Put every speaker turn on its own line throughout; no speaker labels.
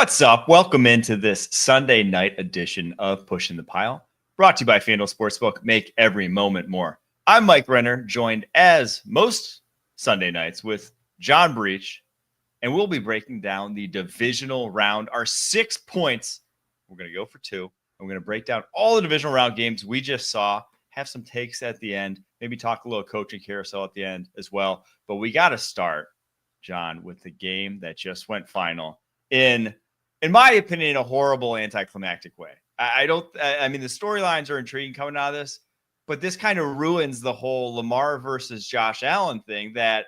What's up? Welcome into this Sunday night edition of Pushing the Pile, brought to you by FanDuel Sportsbook. Make every moment more. I'm Mike Renner, joined as most Sunday nights with John Breech, and we'll be breaking down the divisional round, our 6 points. We're going to go for two, and we're going to break down all the divisional round games we just saw, have some takes at the end, maybe talk a little coaching carousel at the end as well. But we got to start, John, with the game that just went final in my opinion, a horrible anticlimactic way. I mean, the storylines are intriguing coming out of this, but this kind of ruins the whole Lamar versus Josh Allen thing, that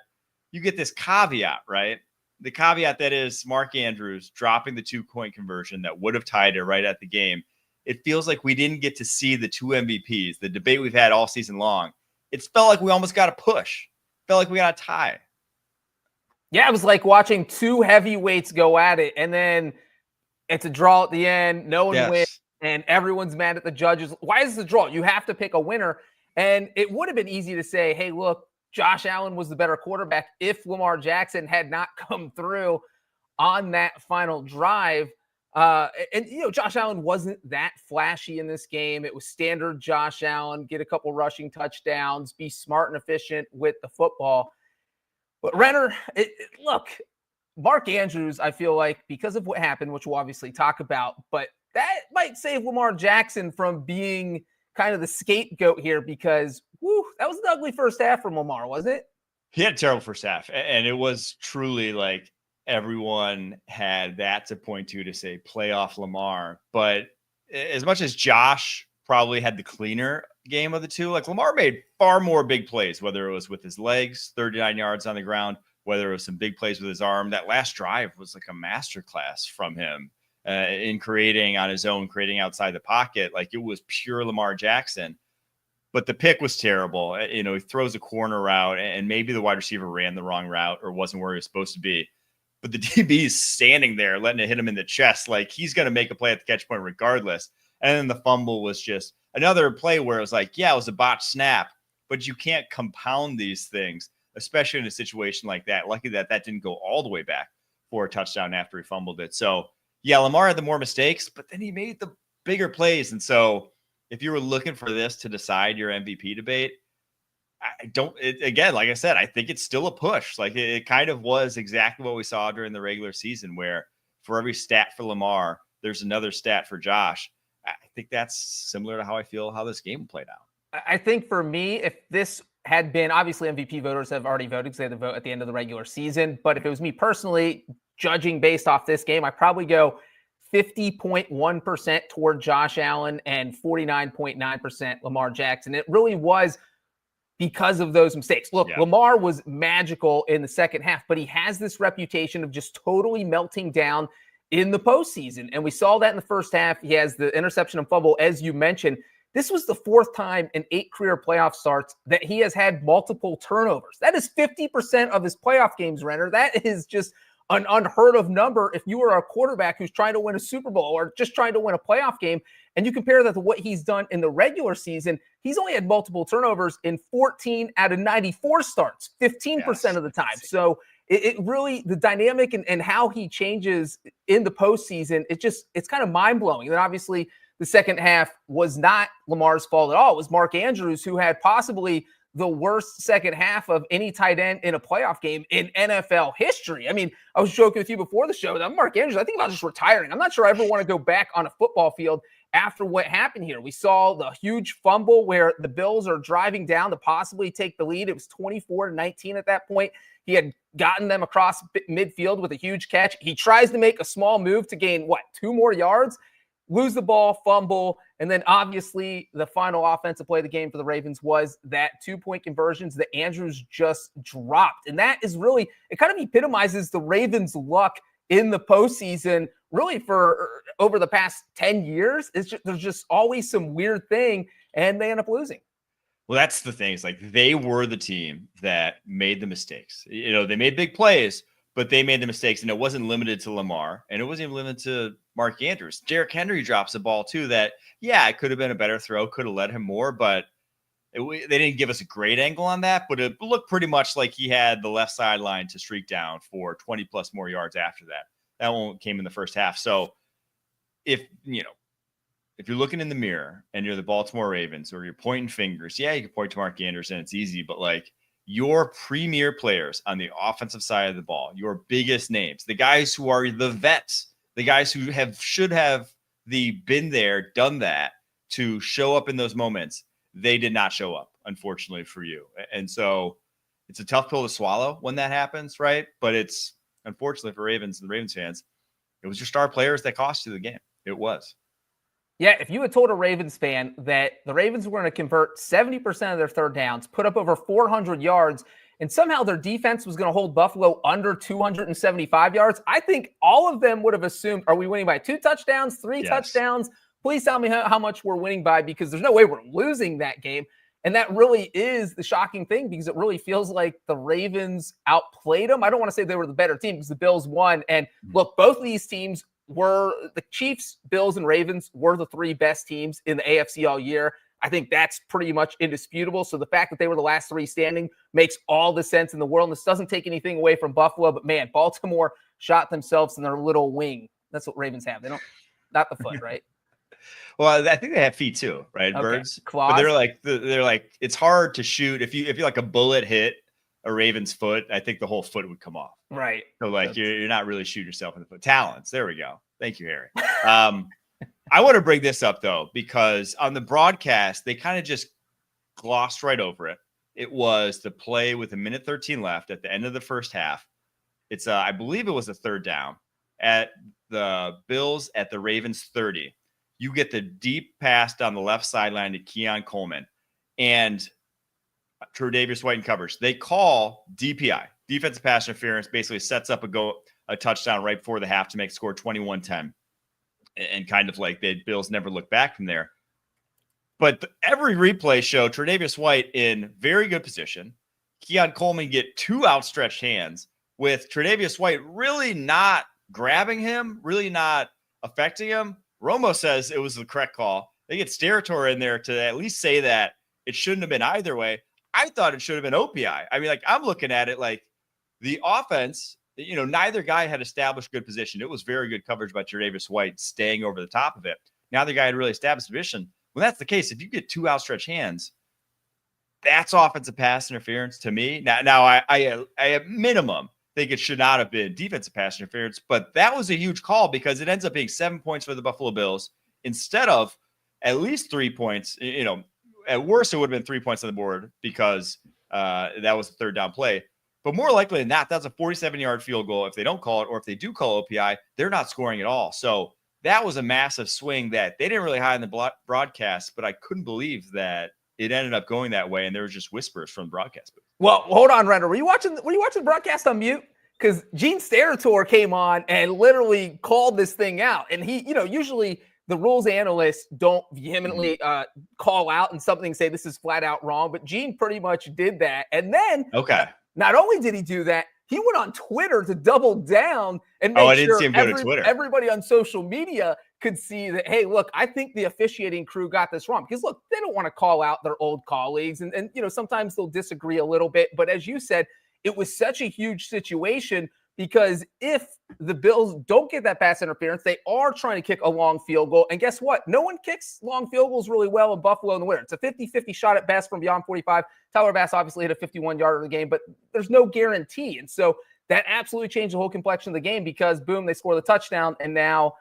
you get this caveat, right? The caveat that is Mark Andrews dropping the 2-point conversion that would have tied it right at the game. It feels like we didn't get to see the two MVPs, the debate we've had all season long. It felt like we almost got a push. Felt like we got a tie.
Yeah, it was like watching two heavyweights go at it, and then it's a draw at the end. No one wins, and everyone's mad at the judges. Why is this a draw? You have to pick a winner. And it would have been easy to say, hey, look, Josh Allen was the better quarterback if Lamar Jackson had not come through on that final drive. Josh Allen wasn't that flashy in this game. It was standard Josh Allen, get a couple rushing touchdowns, be smart and efficient with the football. But Renner, look, Mark Andrews, I feel like, because of what happened, which we'll obviously talk about, but that might save Lamar Jackson from being kind of the scapegoat here, because that was an ugly first half from Lamar, wasn't it?
He had a terrible first half, and it was truly like everyone had that to point to say playoff Lamar. But as much as Josh probably had the cleaner game of the two, like Lamar made far more big plays, whether it was with his legs, 39 yards on the ground, whether it was some big plays with his arm. That last drive was like a masterclass from him in creating on his own, creating outside the pocket. Like, it was pure Lamar Jackson. But the pick was terrible. He throws a corner route, and maybe the wide receiver ran the wrong route or wasn't where he was supposed to be. But the DB is standing there, letting it hit him in the chest. Like, he's going to make a play at the catch point regardless. And then the fumble was just another play where it was like, yeah, it was a botched snap, but you can't compound these things, especially in a situation like that. Lucky that didn't go all the way back for a touchdown after he fumbled it. So, yeah, Lamar had the more mistakes, but then he made the bigger plays. And so if you were looking for this to decide your MVP debate, again, like I said, I think it's still a push. Like, it kind of was exactly what we saw during the regular season, where for every stat for Lamar, there's another stat for Josh. I think that's similar to how I feel how this game played out.
I think for me, if this had been, obviously MVP voters have already voted because they had to vote at the end of the regular season. But if it was me personally judging based off this game, I probably go 50.1% toward Josh Allen and 49.9% Lamar Jackson. It really was because of those mistakes. Look, yeah. Lamar was magical in the second half, but he has this reputation of just totally melting down in the postseason. And we saw that in the first half. He has the interception and fumble, as you mentioned. This was the fourth time in 8 career playoff starts that he has had multiple turnovers. That is 50% of his playoff games, Renner. That is just an unheard of number if you are a quarterback who's trying to win a Super Bowl or just trying to win a playoff game. And you compare that to what he's done in the regular season, he's only had multiple turnovers in 14 out of 94 starts, 15% of the time. So it really, the dynamic and how he changes in the postseason, it's kind of mind-blowing. And then obviously the second half was not Lamar's fault at all. It was Mark Andrews, who had possibly the worst second half of any tight end in a playoff game in NFL history. I mean, I was joking with you before the show that Mark Andrews, I think about just retiring. I'm not sure I ever want to go back on a football field after what happened here. We saw the huge fumble where the Bills are driving down to possibly take the lead. It was 24-19 at that point. He had gotten them across midfield with a huge catch. He tries to make a small move to gain, 2 more yards? Lose the ball, fumble, and then obviously the final offensive play of the game for the Ravens was that 2-point conversions that Andrews just dropped. And that is really, it kind of epitomizes the Ravens' luck in the postseason, really for over the past 10 years. There's just always some weird thing, and they end up losing.
Well, that's the thing. It's like they were the team that made the mistakes. They made big plays, but they made the mistakes, and it wasn't limited to Lamar, and it wasn't even limited to Mark Andrews. Derrick Henry drops a ball too that, it could have been a better throw, could have led him more, but they didn't give us a great angle on that, but it looked pretty much like he had the left sideline to streak down for 20 plus more yards after that. That one came in the first half. So if you're looking in the mirror and you're the Baltimore Ravens or you're pointing fingers, yeah, you can point to Mark Anderson. It's easy, but like your premier players on the offensive side of the ball, your biggest names, the guys who are the vets, the guys who should have been there, done that to show up in those moments, they did not show up, unfortunately for you. And so it's a tough pill to swallow when that happens, right? But it's unfortunately for Ravens and the Ravens fans, it was your star players that cost you the game. It was.
Yeah, if you had told a Ravens fan that the Ravens were going to convert 70% of their third downs, put up over 400 yards, and somehow their defense was going to hold Buffalo under 275 yards, I think all of them would have assumed, are we winning by 2 touchdowns, 3 touchdowns? Please tell me how much we're winning by, because there's no way we're losing that game. And that really is the shocking thing, because it really feels like the Ravens outplayed them. I don't want to say they were the better team because the Bills won. And look, both of these teams were the Chiefs, Bills, and Ravens were the 3 best teams in the AFC all year. I think that's pretty much indisputable. So the fact that they were the last 3 standing makes all the sense in the world. And this doesn't take anything away from Buffalo, but man, Baltimore shot themselves in their little wing. That's what Ravens have. They don't, not the foot, right?
Well, I think they have feet too, right? Okay. Birds.
Claws.
But they're like, it's hard to shoot. If you like a bullet hit a Raven's foot, I think the whole foot would come off.
Right.
So like you're not really shooting yourself in the foot. Talents. There we go. Thank you, Harry. I want to bring this up though, because on the broadcast, they kind of just glossed right over it. It was the play with 1:13 left at the end of the first half. It's I believe it was a 3rd down at the Bills at the Ravens 30. You get the deep pass down the left sideline to Keon Coleman and Tre'Davious White in coverage. They call DPI, defensive pass interference, basically sets up a touchdown right before the half to make score 21-10. And kind of like the Bills never look back from there. But every replay showed Tre'Davious White in very good position. Keon Coleman get 2 outstretched hands with Tre'Davious White really not grabbing him, really not affecting him. Romo says it was the correct call. They get Steratore in there to at least say that it shouldn't have been either way. I thought it should have been OPI. I mean, like, I'm looking at it like the offense, neither guy had established good position. It was very good coverage by Tre'Davious White staying over the top of it. Neither guy had really established position. When that's the case, if you get 2 outstretched hands, that's offensive pass interference to me. Now I at minimum think it should not have been defensive pass interference, but that was a huge call because it ends up being 7 points for the Buffalo Bills instead of at least 3 points. At worst, it would have been 3 points on the board because that was the 3rd down play. But more likely than not, that's a 47-yard field goal if they don't call it, or if they do call OPI, they're not scoring at all. So that was a massive swing that they didn't really hide in the broadcast, but I couldn't believe that it ended up going that way, and there was just whispers from the broadcast booth.
Well, hold on, Renner. Were you watching the broadcast on mute? Because Gene Steratore came on and literally called this thing out. And he, usually the rules analysts don't vehemently call out and something say this is flat out wrong, but Gene pretty much did that. And then not only did he do that, he went on Twitter to double down and make sure everybody on social media could see that, hey, look, I think the officiating crew got this wrong. Because, look, they don't want to call out their old colleagues. And sometimes they'll disagree a little bit. But as you said, it was such a huge situation because if the Bills don't get that pass interference, they are trying to kick a long field goal. And guess what? No one kicks long field goals really well in Buffalo in the winter. It's a 50-50 shot at best from beyond 45. Tyler Bass obviously hit a 51-yarder in the game, but there's no guarantee. And so that absolutely changed the whole complexion of the game because, boom, they score the touchdown, and now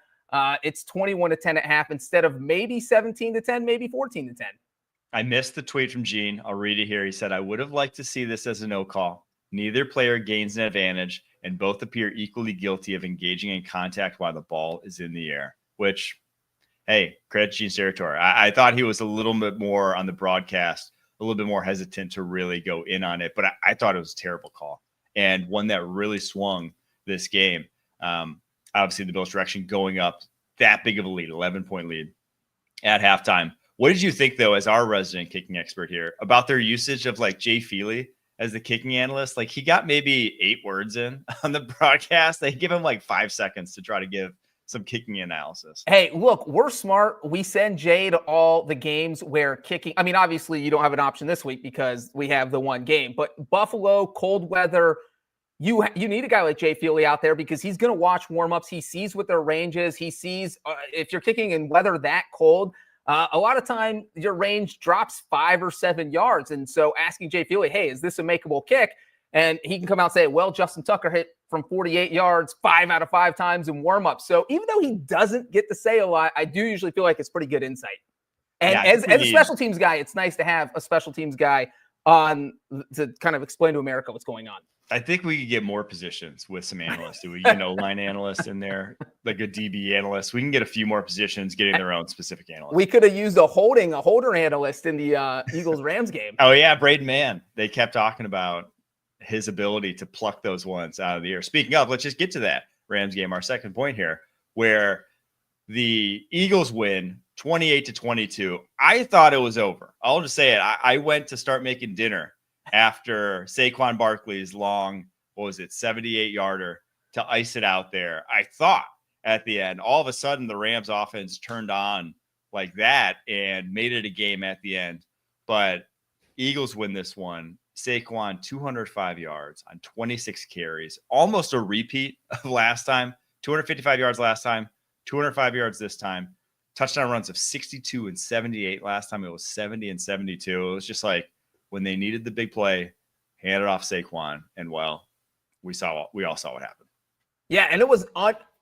it's 21-10 at half instead of maybe 17-10, maybe 14-10.
I missed the tweet from Gene. I'll read it here. He said, I would have liked to see this as a no call. Neither player gains an advantage, and both appear equally guilty of engaging in contact while the ball is in the air, which, hey, credit Gene Steratore. I thought he was a little bit more on the broadcast, a little bit more hesitant to really go in on it, but I thought it was a terrible call and one that really swung this game. Obviously, the Bills' direction going up that big of a lead, 11-point lead at halftime. What did you think, though, as our resident kicking expert here, about their usage of like Jay Feely as the kicking analyst? Like, he got maybe 8 words in on the broadcast. They give him like 5 seconds to try to give some kicking analysis.
Hey, look, we're smart. We send Jay to all the games where kicking. I mean, obviously, you don't have an option this week because we have the one game. But Buffalo, cold weather, you need a guy like Jay Feely out there because he's going to watch warmups. He sees what their range is. He sees if you're kicking in weather that cold, a lot of time your range drops 5 or 7 yards. And so asking Jay Feely, hey, is this a makeable kick? And he can come out and say, well, Justin Tucker hit from 48 yards 5 out of 5 times in warmups. So even though he doesn't get to say a lot, I do usually feel like it's pretty good insight. And as a special teams guy, it's nice to have a special teams guy on to kind of explain to America what's going on.
I think we could get more positions with some analysts. Do we, line analysts in there, like a DB analyst? We can get a few more positions getting their own specific analyst.
We could have used a holder analyst in the Eagles-Rams game.
Oh, yeah, Braden Mann. They kept talking about his ability to pluck those ones out of the air. Speaking of, let's just get to that Rams game, our second point here, where the Eagles win 28-22. I thought it was over. I'll just say it. I went to start making dinner after Saquon Barkley's long, 78-yarder to ice it out there. I thought at the end, all of a sudden the Rams offense turned on like that and made it a game at the end. But Eagles win this one. Saquon, 205 yards on 26 carries, almost a repeat of last time. 255 yards last time, 205 yards this time. Touchdown runs of 62 and 78. Last time it was 70 and 72. It was just like when they needed the big play, hand it off Saquon, and well, we all saw what happened.
Yeah, and it was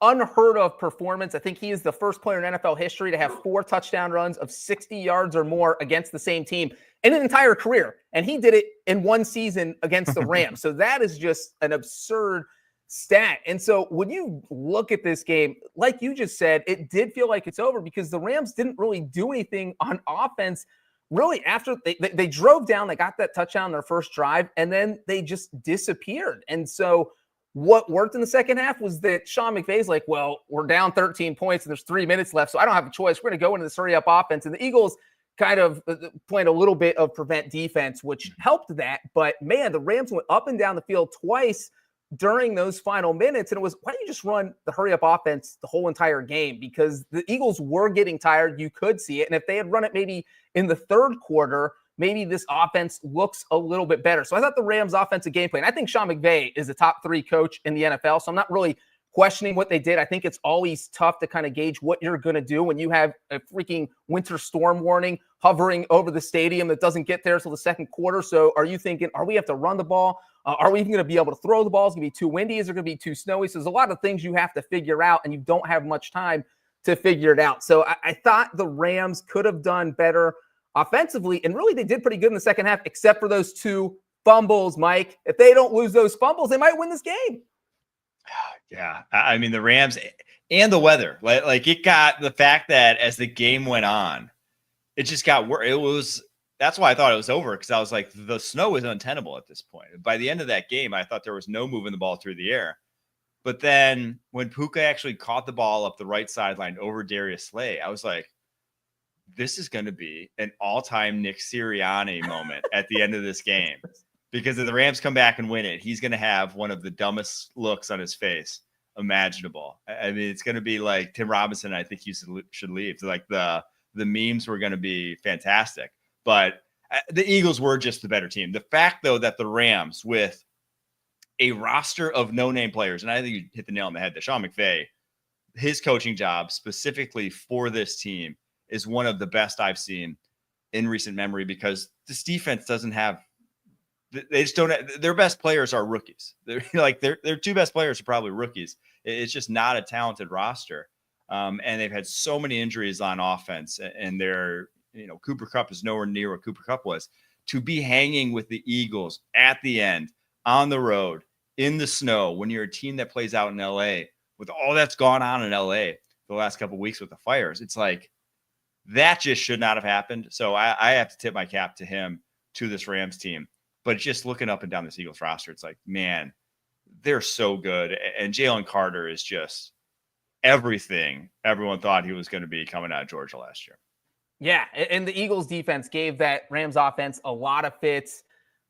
unheard of performance. I think he is the first player in NFL history to have 4 touchdown runs of 60 yards or more against the same team in an entire career. And he did it in one season against the Rams. So that is just an absurd stat. And so when you look at this game, like you just said, it did feel like it's over because the Rams didn't really do anything on offense. Really, after they drove down, they got that touchdown on their first drive, and then they just disappeared. And so what worked in the second half was that Sean McVay's like, well, we're down 13 points and there's 3 minutes left, so I don't have a choice. We're going to go into this hurry-up offense. And the Eagles kind of played a little bit of prevent defense, which helped that. But, man, the Rams went up and down the field twice during those final minutes. And it was, why don't you just run the hurry-up offense the whole entire game? Because the Eagles were getting tired. You could see it. And if they had run it maybe in the third quarter, maybe this offense looks a little bit better. So I thought the Rams' offensive game plan, I think Sean McVay is a top 3 coach in the NFL. So I'm not really questioning what they did. I think it's always tough to kind of gauge what you're going to do when you have a freaking winter storm warning hovering over the stadium that doesn't get there until the second quarter. So are you thinking, we have to run the ball? Are we even going to be able to throw the ball? Is it going to be too windy? Is it going to be too snowy? So there's a lot of things you have to figure out, and you don't have much time to figure it out. So I thought the Rams could have done better offensively, and really they did pretty good in the second half, except for those 2 fumbles, Mike. If they don't lose those fumbles, they might win this game.
Yeah, I mean, the Rams and the weather, like it got the fact that as the game went on, it just got worse. That's why I thought it was over, because I was like, the snow is untenable at this point. By the end of that game, I thought there was no moving the ball through the air. But then when Puka actually caught the ball up the right sideline over Darius Slay, I was like, this is going to be an all-time Nick Sirianni moment at the end of this game. Because if the Rams come back and win it, he's going to have one of the dumbest looks on his face imaginable. I mean, it's going to be like Tim Robinson. I think he should leave. Like the memes were going to be fantastic. But the Eagles were just the better team. The fact, though, that the Rams, with a roster of no-name players, and I think you hit the nail on the head, that Sean McVay, his coaching job specifically for this team is one of the best I've seen in recent memory, because this defense doesn't have – they just don't – their best players are rookies. Their 2 best players are probably rookies. It's just not a talented roster. And they've had so many injuries on offense, and they're – Cooper Kupp is nowhere near what Cooper Kupp was. To be hanging with the Eagles at the end, on the road, in the snow, when you're a team that plays out in L.A., with all that's gone on in L.A. the last couple of weeks with the fires, it's like that just should not have happened. So I have to tip my cap to him, to this Rams team. But just looking up and down this Eagles roster, it's like, man, they're so good. And Jalen Carter is just everything everyone thought he was going to be coming out of Georgia last year.
Yeah, and the Eagles defense gave that Rams offense a lot of fits.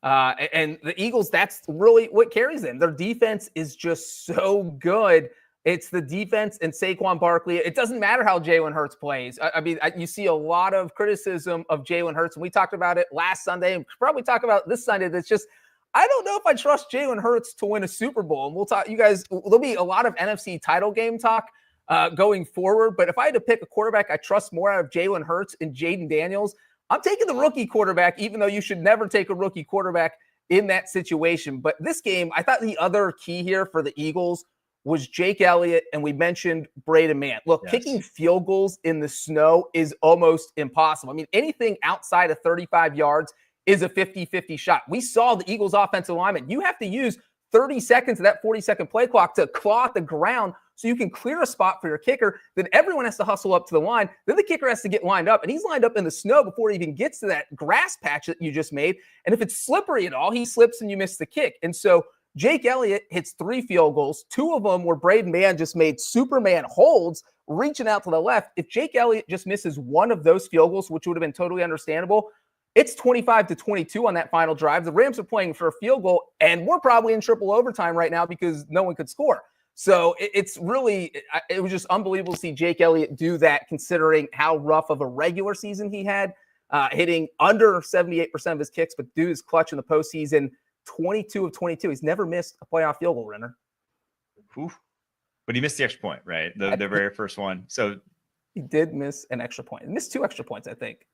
And the Eagles, that's really what carries them. Their defense is just so good. It's the defense and Saquon Barkley. It doesn't matter how Jalen Hurts plays. I mean, you see a lot of criticism of Jalen Hurts, and we talked about it last Sunday, and probably talk about this Sunday. That's just, I don't know if I trust Jalen Hurts to win a Super Bowl. And we'll talk, you guys, there'll be a lot of NFC title game talk going forward. But if I had to pick a quarterback I trust more out of Jalen Hurts and Jaden Daniels, I'm taking the rookie quarterback, even though you should never take a rookie quarterback in that situation. But this game, I thought the other key here for the Eagles was Jake Elliott, and we mentioned Braden Mann. Look, kicking field goals in the snow is almost impossible. I mean, anything outside of 35 yards is a 50-50 shot. We saw the Eagles offensive lineman. You have to use 30 seconds of that 40-second play clock to claw at the ground so you can clear a spot for your kicker. Then everyone has to hustle up to the line. Then the kicker has to get lined up, and he's lined up in the snow before he even gets to that grass patch that you just made. And if it's slippery at all, he slips and you miss the kick. And so Jake Elliott hits 3 field goals. 2 of them were Braden Mann just made Superman holds, reaching out to the left. If Jake Elliott just misses one of those field goals, which would have been totally understandable, it's 25-22 on that final drive. The Rams are playing for a field goal, and we're probably in triple overtime right now because no one could score. So it was just unbelievable to see Jake Elliott do that, considering how rough of a regular season he had, hitting under 78% of his kicks, but dude is clutch in the postseason. 22 of 22. He's never missed a playoff field goal, Renner.
Oof. But he missed the extra point, right? The very first one. So
he did miss an extra point. He missed 2 extra points, I think.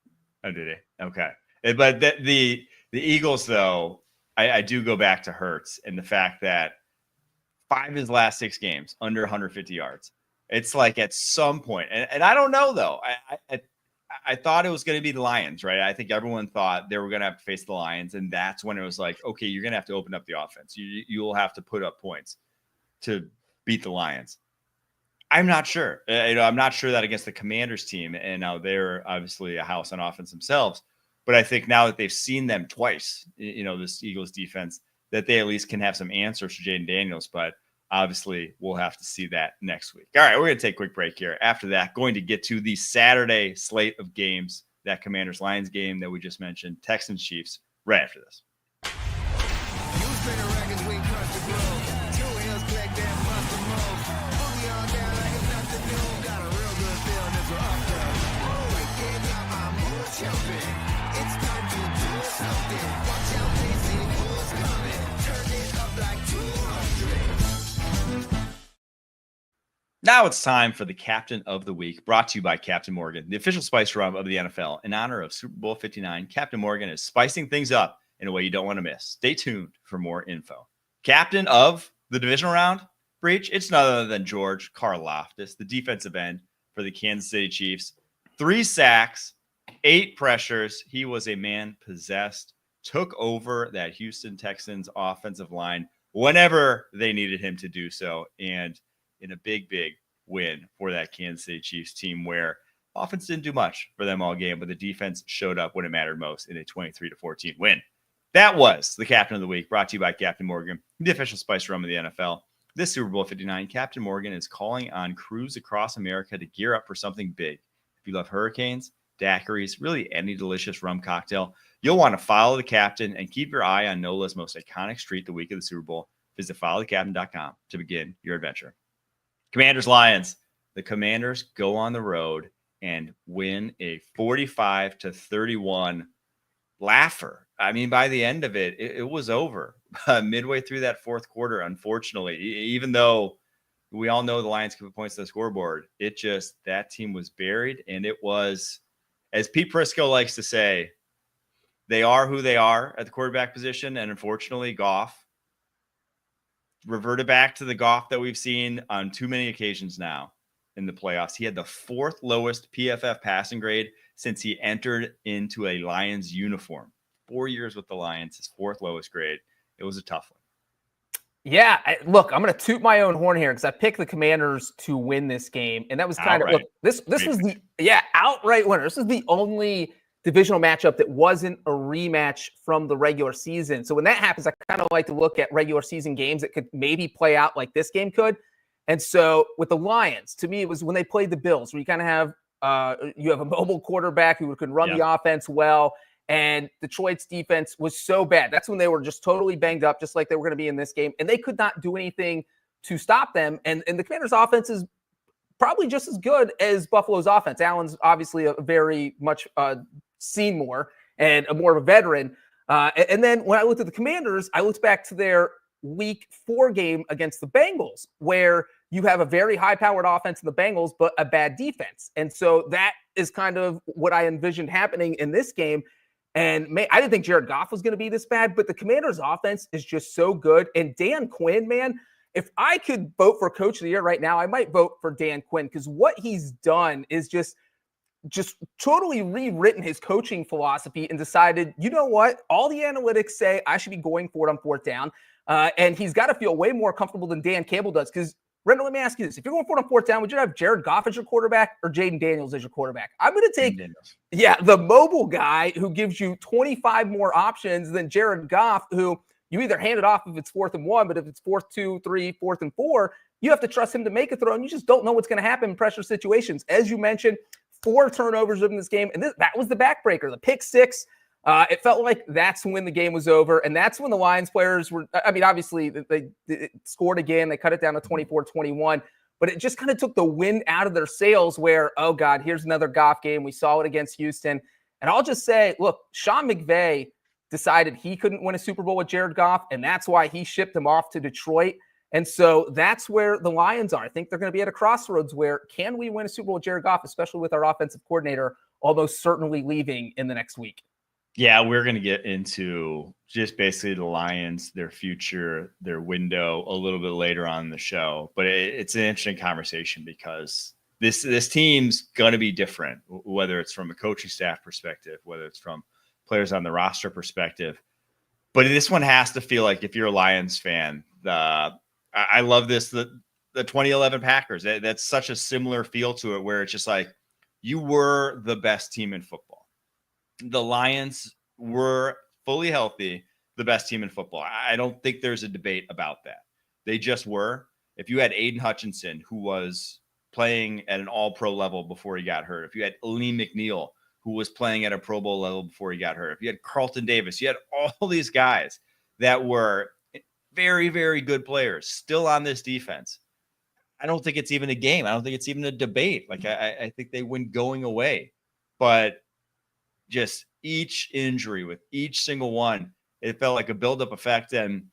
Oh, did he? Okay. But the Eagles, though, I do go back to Hurts and the fact that 5 of his last 6 games under 150 yards. It's like at some point, and I don't know though. I thought it was going to be the Lions, right? I think everyone thought they were going to have to face the Lions, and that's when it was like, okay, you're going to have to open up the offense. You'll have to put up points to beat the Lions. I'm not sure. I'm not sure that against the Commanders team, and now they're obviously a house on offense themselves. But I think now that they've seen them twice, this Eagles defense, that they at least can have some answers for Jaden Daniels. But obviously, we'll have to see that next week. All right, we're going to take a quick break here. After that, going to get to the Saturday slate of games, that Commanders-Lions game that we just mentioned, Texans-Chiefs, right after this. Now it's time for the Captain of the Week, brought to you by Captain Morgan, the official spice rum of the NFL. In honor of Super Bowl 59, Captain Morgan is spicing things up in a way you don't want to miss. Stay tuned for more info. Captain of the Divisional Round, Breech, it's none other than George Karlaftis, the defensive end for the Kansas City Chiefs. 3 sacks, 8 pressures. He was a man possessed, took over that Houston Texans offensive line whenever they needed him to do so, and in a big win for that Kansas City Chiefs team, where offense didn't do much for them all game, but the defense showed up when it mattered most in a 23-14 win. That was the Captain of the Week, brought to you by Captain Morgan, the official spice rum of the NFL. This Super Bowl 59, Captain Morgan is calling on crews across America to gear up for something big. If you love hurricanes, daiquiris, really any delicious rum cocktail, you'll want to follow the Captain and keep your eye on NOLA's most iconic street the week of the Super Bowl. Visit followthecaptain.com to begin your adventure. Commanders-Lions. The Commanders go on the road and win a 45-31 laugher. I mean, by the end of it, it was over. Midway through that fourth quarter, unfortunately, even though we all know the Lions can put points to the scoreboard, that team was buried. And it was, as Pete Prisco likes to say, they are who they are at the quarterback position. And unfortunately, Goff reverted back to the Goff that we've seen on too many occasions now in the playoffs. He had the 4th lowest PFF passing grade since he entered into a Lions uniform. 4 years with the Lions, his 4th lowest grade. It was a tough one.
Yeah, look, I'm going to toot my own horn here because I picked the Commanders to win this game, and that was kind of look. This was the outright winner. This is the only divisional matchup that wasn't a rematch from the regular season. So when that happens, I kind of like to look at regular season games that could maybe play out like this game could. And so with the Lions, to me, it was when they played the Bills, where you kind of have you have a mobile quarterback who can run the offense well, and Detroit's defense was so bad. That's when they were just totally banged up, just like they were going to be in this game, and they could not do anything to stop them. And the Commanders' offense is probably just as good as Buffalo's offense. Allen's obviously a very much seen more and a more of a veteran. And then when I looked at the Commanders, I looked back to their week 4 game against the Bengals, where you have a very high-powered offense in the Bengals, but a bad defense. And so that is kind of what I envisioned happening in this game. And I didn't think Jared Goff was going to be this bad, but the Commanders' offense is just so good. And Dan Quinn, man, if I could vote for Coach of the Year right now, I might vote for Dan Quinn, because what he's done is just totally rewritten his coaching philosophy and decided, you know what? All the analytics say I should be going for it on 4th down. And he's got to feel way more comfortable than Dan Campbell does. Because, Renner, let me ask you this. If you're going for it on 4th down, would you have Jared Goff as your quarterback or Jaden Daniels as your quarterback? I'm going to take, the mobile guy who gives you 25 more options than Jared Goff, who you either hand it off if it's 4th and 1, but if it's 4th, 2, 3, 4th and 4, you have to trust him to make a throw, and you just don't know what's going to happen in pressure situations. As you mentioned, 4 turnovers in this game, and that was the backbreaker, the pick 6. It felt like that's when the game was over, and that's when the Lions players were, I mean, obviously, they scored again. They cut it down to 24-21, but it just kind of took the wind out of their sails where, oh, God, here's another Goff game. We saw it against Houston. And I'll just say, look, Sean McVay decided he couldn't win a Super Bowl with Jared Goff, and that's why he shipped him off to Detroit. And so that's where the Lions are. I think they're going to be at a crossroads where, can we win a Super Bowl with Jared Goff, especially with our offensive coordinator almost certainly leaving in the next week?
Yeah, we're going to get into just basically the Lions, their future, their window a little bit later on in the show. But it's an interesting conversation because this team's going to be different, whether it's from a coaching staff perspective, whether it's from players on the roster perspective. But this one has to feel like, if you're a Lions fan, I love this, the 2011 Packers. That's such a similar feel to it, where it's just like, you were the best team in football. The Lions were fully healthy, the best team in football. I don't think there's a debate about that. They just were. If you had Aiden Hutchinson, who was playing at an all-pro level before he got hurt, if you had Lee McNeil, who was playing at a Pro Bowl level before he got hurt, if you had Carlton Davis, you had all these guys that were very, very good players still on this defense. I don't think it's even a game. I don't think it's even a debate. Like, I think they win going away. But just each injury with each single one, it felt like a buildup effect. And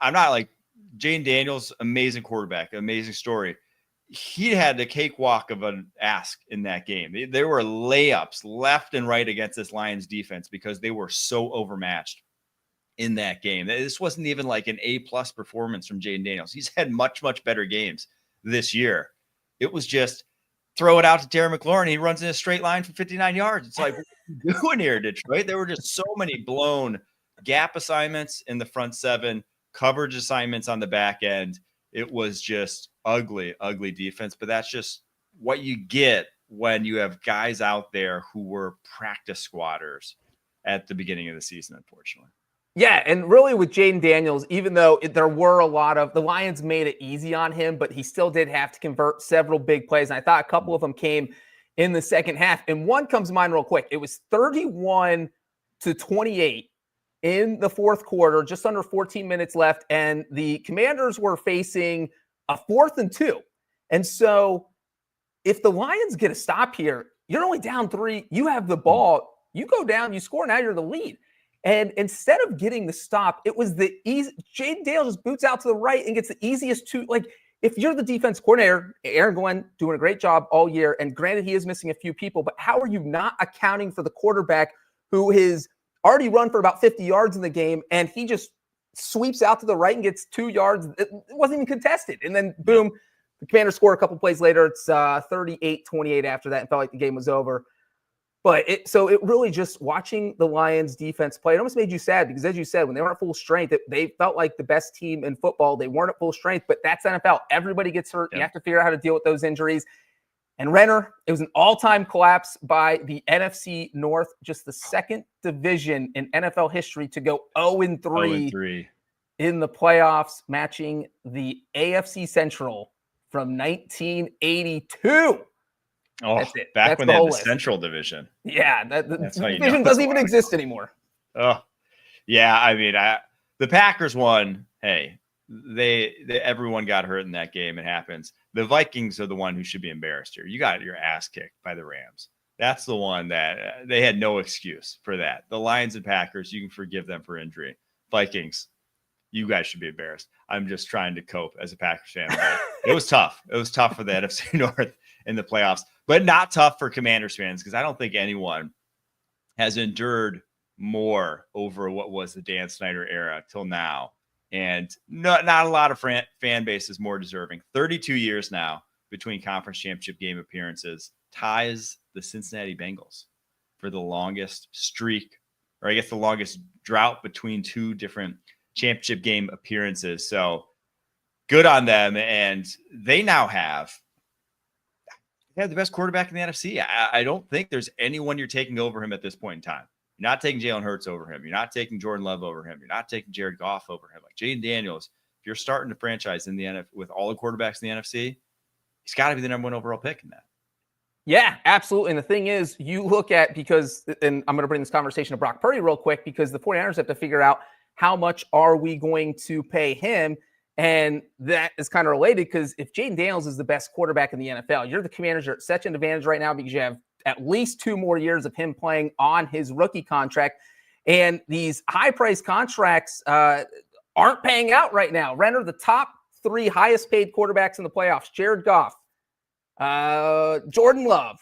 I'm not like Jane Daniels, amazing quarterback, amazing story. He had the cakewalk of an ask in that game. There were layups left and right against this Lions defense because they were so overmatched in that game. This wasn't even like an A+ performance from Jaden Daniels. He's had much, much better games this year. It was just throw it out to Terry McLaurin. He runs in a straight line for 59 yards. It's like, what are you doing here, Detroit? There were just so many blown gap assignments in the front 7, coverage assignments on the back end. It was just ugly, ugly defense. But that's just what you get when you have guys out there who were practice squatters at the beginning of the season, unfortunately.
Yeah, and really with Jaden Daniels, even though there were a lot of, the Lions made it easy on him, but he still did have to convert several big plays. And I thought a couple of them came in the second half. And one comes to mind real quick. It was 31-28 in the fourth quarter, just under 14 minutes left. And the Commanders were facing a 4th and 2. And so if the Lions get a stop here, you're only down 3. You have the ball. You go down, you score, now you're the lead. And instead of getting the stop, it was the easy. Jaden Daniels just boots out to the right and gets the easiest 2. Like, if you're the defense coordinator, Aaron Glenn doing a great job all year, and granted he is missing a few people, but how are you not accounting for the quarterback who has already run for about 50 yards in the game, and he just sweeps out to the right and gets 2 yards? It wasn't even contested. And then, boom, the Commanders score a couple plays later. It's 38-28 after that, and felt like the game was over. But it really just watching the Lions defense play, it almost made you sad because, as you said, when they weren't at full strength, they felt like the best team in football. They weren't at full strength, but that's NFL. Everybody gets hurt. You have to figure out how to deal with those injuries. And Renner, it was an all-time collapse by the NFC North, just the second division in NFL history to go 0-3 in the playoffs, matching the AFC Central from 1982.
Oh,
that's it.
Back
that's
when
the
they had the
list.
Central Division.
Yeah, the division doesn't even exist anymore.
Oh, yeah. I mean, the Packers won. Hey, everyone got hurt in that game. It happens. The Vikings are the one who should be embarrassed here. You got your ass kicked by the Rams. That's the one that they had no excuse for that. The Lions and Packers, you can forgive them for injury. Vikings, you guys should be embarrassed. I'm just trying to cope as a Packers fan. But it was tough. It was tough for the NFC North in the playoffs, but not tough for Commanders fans because I don't think anyone has endured more over what was the Dan Snyder era till now. And not a lot of fan base is more deserving. 32 years now between conference championship game appearances ties the Cincinnati Bengals for the longest streak, or I guess the longest drought between two different championship game appearances. So good on them. And they now have the best quarterback in the NFC. I don't think there's anyone you're taking over him at this point in time. You're not taking Jalen Hurts over him. You're not taking Jordan Love over him. You're not taking Jared Goff over him. Like Jaden Daniels, if you're starting to franchise in the NFL with all the quarterbacks in the NFC, he's got to be the number one overall pick in that.
Yeah, absolutely. And the thing is, you look at, because, and I'm going to bring this conversation to Brock Purdy real quick, because the 49ers have to figure out how much are we going to pay him. And that is kind of related because if Jaden Daniels is the best quarterback in the NFL, you're the Commanders are at such an advantage right now because you have at least 2 more years of him playing on his rookie contract. And these high-priced contracts aren't paying out right now. Renner, the top 3 highest-paid quarterbacks in the playoffs, Jared Goff, Jordan Love,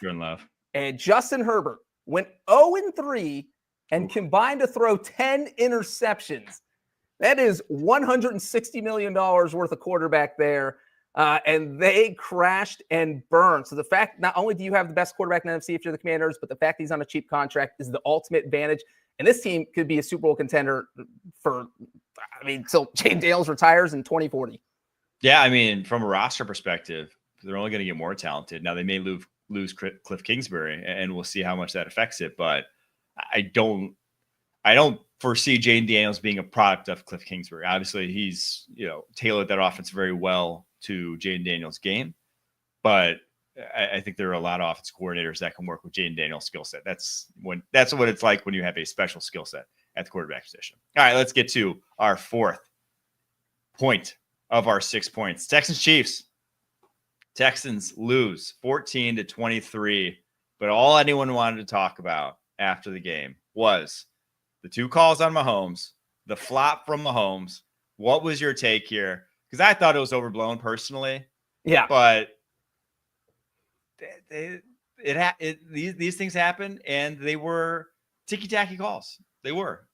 and Justin Herbert went 0-3 and combined to throw 10 interceptions. That is $160 million worth of quarterback there. And they crashed and burned. So the fact, not only do you have the best quarterback in the NFC if you're the Commanders, but the fact he's on a cheap contract is the ultimate advantage. And this team could be a Super Bowl contender till Jaden Daniels retires in 2040.
Yeah, I mean, from a roster perspective, they're only going to get more talented. Now, they may lose Cliff Kingsbury, and we'll see how much that affects it. But I don't foresee Jaden Daniels being a product of Cliff Kingsbury. Obviously, he's tailored that offense very well to Jaden Daniels' game, but I think there are a lot of offense coordinators that can work with Jaden Daniels' skill set. That's what it's like when you have a special skill set at the quarterback position. All right, let's get to our 4th point of our 6 points. Texans Chiefs. Texans lose 14-23, but all anyone wanted to talk about after the game was the 2 calls on Mahomes, the flop from Mahomes. What was your take here? Because I thought it was overblown personally.
Yeah.
But these things happen, and they were ticky-tacky calls. They were.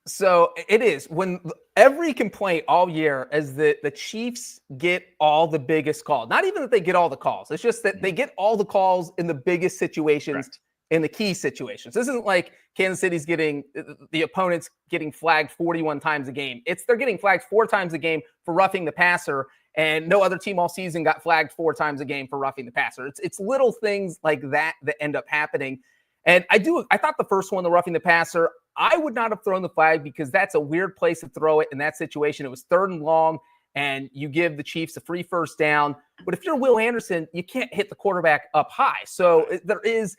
So it is. When every complaint all year is that the Chiefs get all the biggest calls. Not even that they get all the calls. It's just that they get all the calls in the biggest situations. Correct. In the key situations. This isn't like Kansas City's getting the opponents getting flagged 41 times a game. They're getting flagged 4 times a game for roughing the passer, and no other team all season got flagged 4 times a game for roughing the passer. It's little things like that end up happening. And I thought the first one, the roughing the passer, I would not have thrown the flag because that's a weird place to throw it in that situation. It was 3rd and long, and you give the Chiefs a free first down. But if you're Will Anderson, you can't hit the quarterback up high. So there is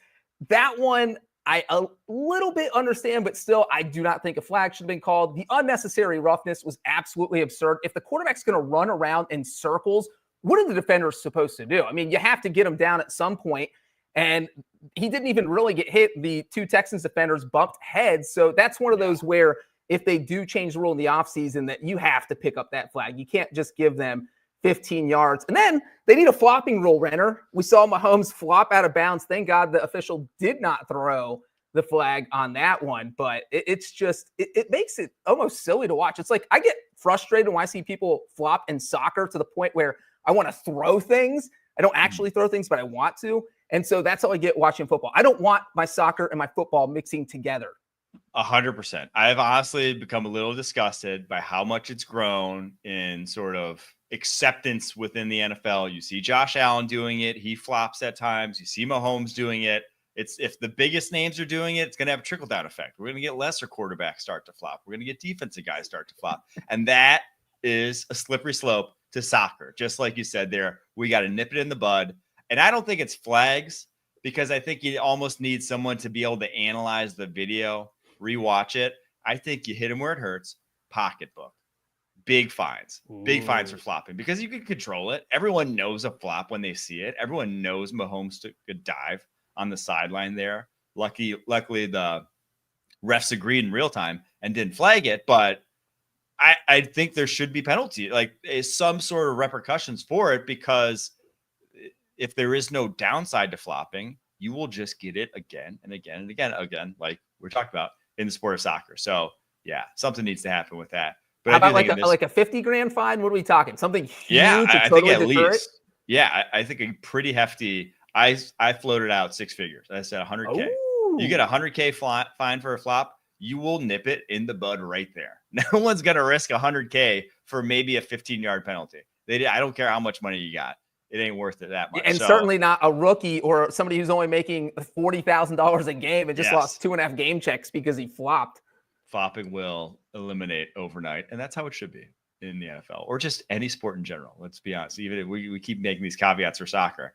that one I a little bit understand, but still, I do not think a flag should have been called. The unnecessary roughness was absolutely absurd. If the quarterback's going to run around in circles, what are the defenders supposed to do? I mean, you have to get him down at some point, and he didn't even really get hit. The 2 Texans defenders bumped heads, so that's one of those where if they do change the rule in the offseason, that you have to pick up that flag. You can't just give them 15 yards. And then they need a flopping rule, Renner. We saw Mahomes flop out of bounds. Thank God the official did not throw the flag on that one. But it makes it almost silly to watch. It's like I get frustrated when I see people flop in soccer to the point where I want to throw things. I don't actually throw things, but I want to. And so that's how I get watching football. I don't want my soccer and my football mixing together.
100%. I've honestly become a little disgusted by how much it's grown in sort of acceptance within the NFL. You see Josh Allen doing it. He flops at times. You see Mahomes doing it. It's if the biggest names are doing it, it's going to have a trickle-down effect. We're going to get lesser quarterbacks start to flop. We're going to get defensive guys start to flop. And that is a slippery slope to soccer. Just like you said there, we got to nip it in the bud. And I don't think it's flags because I think you almost need someone to be able to analyze the video, rewatch it. I think you hit him where it hurts, pocketbook. Big fines for flopping because you can control it. Everyone knows a flop when they see it. Everyone knows Mahomes took a dive on the sideline there. Luckily, the refs agreed in real time and didn't flag it, but I think there should be penalty, like some sort of repercussions for it, because if there is no downside to flopping, you will just get it again and again and again, like we're talking about in the sport of soccer. So yeah, something needs to happen with that. But
how about like a 50 grand fine? What are we talking? Something huge?
Yeah,
to
I
totally
think at
deter
least.
it?
Yeah, I think a pretty hefty. I floated out 6 figures. I said 100K.
Ooh.
You get a 100K fine for a flop, you will nip it in the bud right there. No one's gonna risk 100K for maybe a 15-yard penalty. I don't care how much money you got. It ain't worth it that much.
And certainly not a rookie or somebody who's only making $40,000 a game and just lost 2.5 game checks because he flopped.
Flopping will eliminate overnight, and that's how it should be in the NFL or just any sport in general. Let's be honest. Even if we keep making these caveats for soccer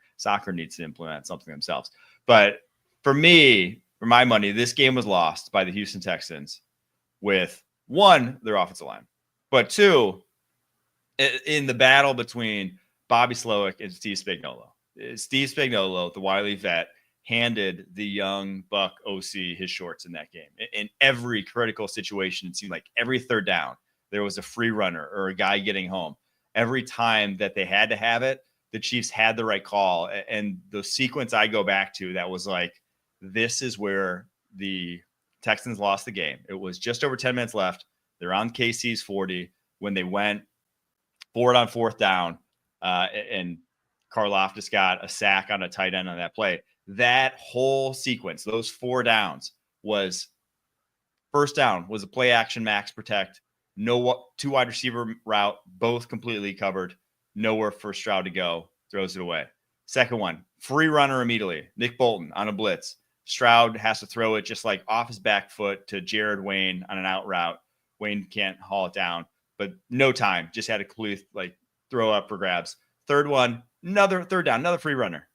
needs to implement something themselves. But for me, for my money, this game was lost by the Houston Texans with, one, their offensive line, but two, in the battle between Bobby Slowick and Steve Spagnuolo. Steve Spagnuolo, the wily vet, handed the young buck OC his shorts in that game. In every critical situation, it seemed like every third down, there was a free runner or a guy getting home. Every time that they had to have it, the Chiefs had the right call. And the sequence I go back to, that was like, this is where the Texans lost the game. It was just over 10 minutes left. They're on KC's 40 when they went for it on fourth down. And Karlaftis got a sack on a tight end on that play. That whole sequence, those 4 downs, was first down was a play action max protect, no 2 wide receiver route, both completely covered, nowhere for Stroud to go, throws it away. Second one, free runner immediately, Nick Bolton on a blitz. Stroud has to throw it just like off his back foot to Jared Wayne on an out route. Wayne can't haul it down, but no time, just had to completely like throw up for grabs. Third one, another third down, another free runner.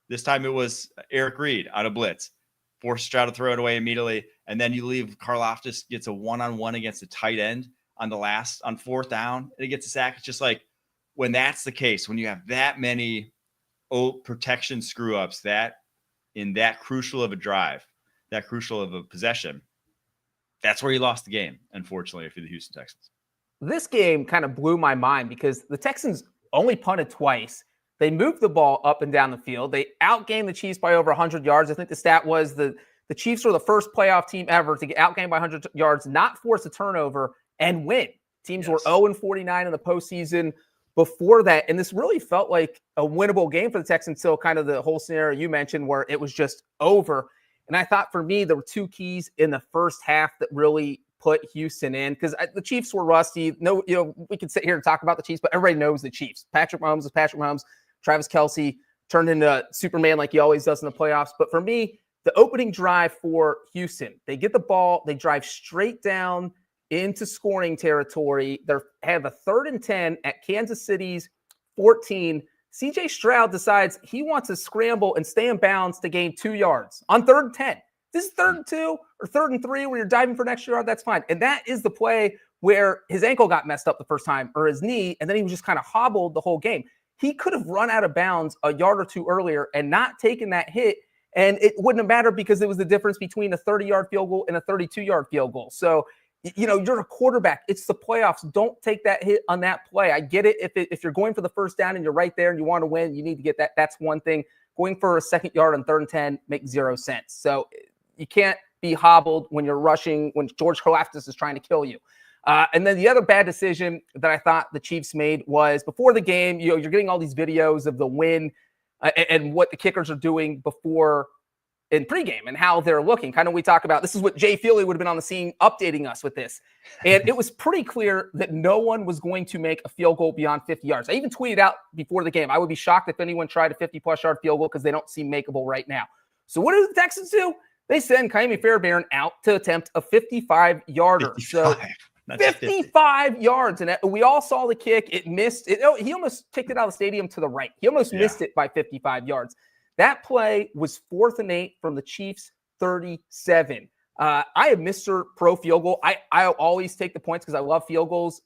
This time it was Eric Reed on a blitz. Force Stroud to throw it away immediately. And then you leave Karlaftis gets a one-on-one against a tight end on fourth down, and he gets a sack. It's just like, when that's the case, when you have that many protection screw-ups, that in that crucial of a drive, that crucial of a possession, that's where you lost the game, unfortunately, for the Houston Texans.
This game kind of blew my mind because the Texans only punted twice. They moved the ball up and down the field. They outgained the Chiefs by over 100 yards. I think the stat was the Chiefs were the first playoff team ever to get outgained by 100 yards, not force a turnover, and win. Teams were 0-49 in the postseason before that. And this really felt like a winnable game for the Texans until kind of the whole scenario you mentioned where it was just over. And I thought for me, there were 2 keys in the first half that really put Houston in, because the Chiefs were rusty. No, we could sit here and talk about the Chiefs, but everybody knows the Chiefs. Patrick Mahomes is Patrick Mahomes. Travis Kelce turned into Superman like he always does in the playoffs. But for me, the opening drive for Houston, they get the ball, they drive straight down into scoring territory. They have a 3rd and 10 at Kansas City's 14. CJ Stroud decides he wants to scramble and stay in bounds to gain 2 yards on 3rd and 10. This is 3rd and 2 or 3rd and 3 where you're diving for an extra yard. That's fine. And that is the play where his ankle got messed up the first time, or his knee, and then he was just kind of hobbled the whole game. He could have run out of bounds a yard or 2 earlier and not taken that hit, and it wouldn't have mattered because it was the difference between a 30-yard field goal and a 32-yard field goal. So, you're a quarterback. It's the playoffs. Don't take that hit on that play. I get it. If you're going for the first down and you're right there and you want to win, you need to get that. That's one thing. Going for a 2nd yard on 3rd and 10 makes 0 sense. So you can't be hobbled when you're rushing, when George Karlaftis is trying to kill you. And then the other bad decision that I thought the Chiefs made was before the game, you're getting all these videos of the win and what the kickers are doing before in pregame and how they're looking. Kind of we talk about, this is what Jay Feely would have been on the scene updating us with this. And it was pretty clear that no one was going to make a field goal beyond 50 yards. I even tweeted out before the game, I would be shocked if anyone tried a 50-plus yard field goal because they don't seem makeable right now. So what do the Texans do? They send Kaimi Fairbairn out to attempt a 55-yarder.
55.
So 55 yards. And we all saw the kick. It missed. He almost kicked it out of the stadium to the right. He almost missed it by 55 yards. That play was 4th and 8 from the Chiefs' 37. I am Mr. Pro field goal. I always take the points because I love field goals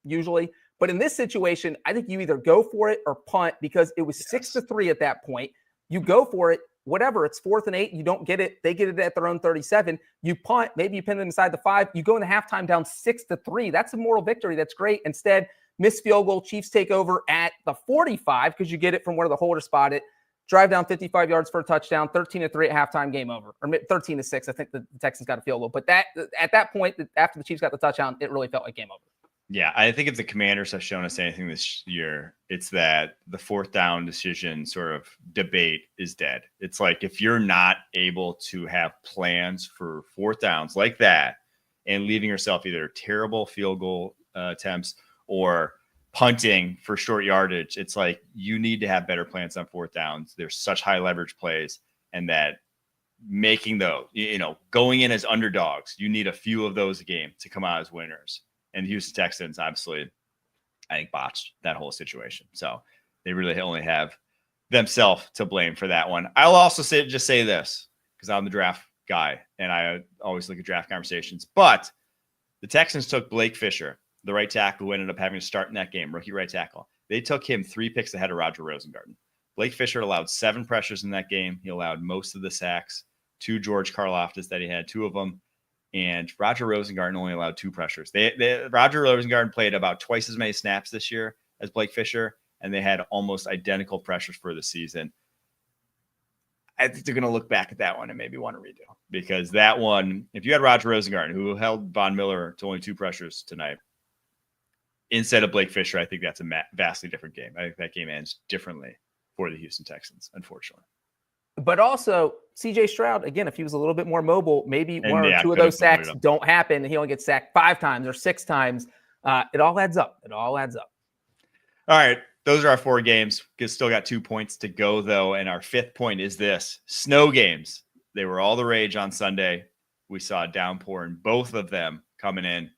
usually. But in this situation, I think you either go for it or punt because it was 6-3 at that point. You go for it. whatever. It's 4th and 8. You don't get it. They get it at their own 37. You punt. Maybe you pin them inside the 5. You go in the halftime down 6-3. That's a moral victory. That's great. Instead, missed field goal. Chiefs take over at the 45 because you get it from where the holder spotted. Drive down 55 yards for a touchdown. 13-3 at halftime. Game over. Or 13-6. I think the Texans got a field goal. But that at that point, after the Chiefs got the touchdown, it really felt like game over.
Yeah, I think if the Commanders have shown us anything this year, it's that the 4th down decision sort of debate is dead. It's like if you're not able to have plans for 4th downs like that and leaving yourself either terrible field goal attempts or punting for short yardage, it's like you need to have better plans on 4th downs. There's such high leverage plays, and that making those, going in as underdogs, you need a few of those a game to come out as winners. And the Houston Texans, obviously, I think botched that whole situation. So they really only have themselves to blame for that one. I'll also say this, because I'm the draft guy and I always look at draft conversations. But the Texans took Blake Fisher, the right tackle who ended up having to start in that game, rookie right tackle. They took him 3 picks ahead of Roger Rosengarten. Blake Fisher allowed 7 pressures in that game. He allowed most of the sacks to George Karlaftis that he had 2 of them. And Roger Rosengarten only allowed 2 pressures. Roger Rosengarten played about twice as many snaps this year as Blake Fisher, and they had almost identical pressures for the season. I think they're going to look back at that one and maybe want to redo, because that one, if you had Roger Rosengarten, who held Von Miller to only 2 pressures tonight, instead of Blake Fisher, I think that's a vastly different game. I think that game ends differently for the Houston Texans, unfortunately.
But also, CJ Stroud, again, if he was a little bit more mobile, maybe one or 2 of those sacks don't happen, and he only gets sacked 5 times or 6 times. It all adds up. All right.
Those are our 4 games. Still got 2 points to go, though. And our 5th point is this: snow games. They were all the rage on Sunday. We saw a downpour in both of them coming in.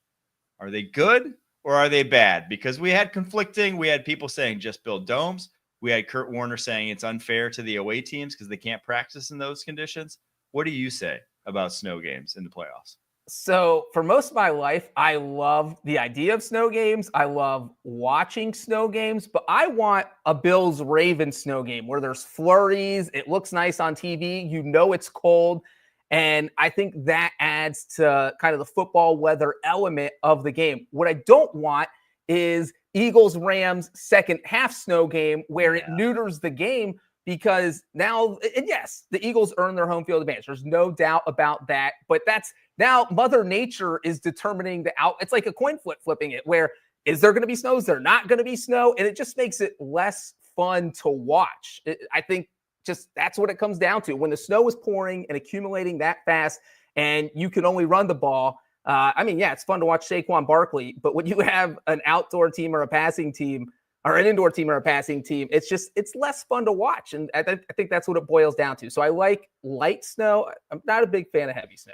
Are they good or are they bad? Because we had people saying just build domes. We had Kurt Warner saying it's unfair to the away teams because they can't practice in those conditions. What do you say about snow games in the playoffs?
So for most of my life, I love the idea of snow games. I love watching snow games, but I want a Bills-Ravens snow game where there's flurries. It looks nice on TV. It's cold. And I think that adds to kind of the football weather element of the game. What I don't want is Eagles-Rams second half snow game where it neuters the game, because now, and yes, the Eagles earn their home field advantage. There's no doubt about that. But that's now Mother Nature is determining it's like a coin flipping it, where is there going to be snow? Is there not going to be snow? And it just makes it less fun to watch. I think just that's what it comes down to. When the snow is pouring and accumulating that fast and you can only run the ball, it's fun to watch Saquon Barkley, but when you have an outdoor team or a passing team, or an indoor team or a passing team, it's less fun to watch. And I think that's what it boils down to. So I like light snow. I'm not a big fan of heavy snow.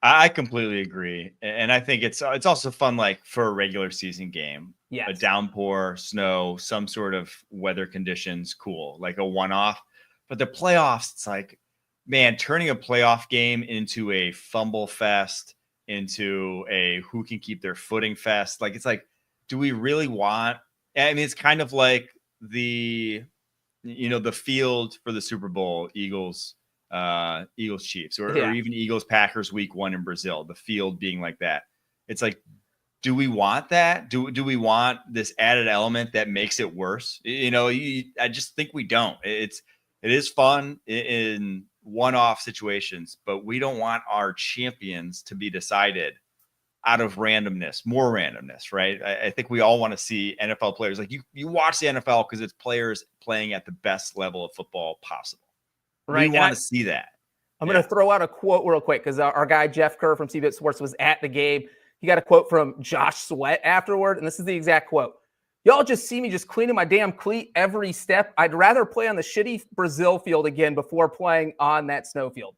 I completely agree. And I think it's also fun, like for a regular season game, a downpour, snow, some sort of weather conditions, cool, like a one-off. But the playoffs, it's like, man, turning a playoff game into a fumble fest, into a who can keep their footing fest. Like, it's like, do we really want, it's kind of like the field for the Super Bowl, Eagles Chiefs, or even Eagles Packers week 1 in Brazil, the field being like that. It's like, do we want that? Do we want this added element that makes it worse? I just think we don't. It is fun in one-off situations, but we don't want our champions to be decided out of more randomness, right? I think we all want to see NFL players. Like you watch the NFL because it's players playing at the best level of football possible. Right. We want to see that.
I'm going to throw out a quote real quick because our guy Jeff Kerr from CBS Sports was at the game. He got a quote from Josh Sweat afterward, and this is the exact quote. "Y'all just see me just cleaning my damn cleat every step. I'd rather play on the shitty Brazil field again before playing on that snow field."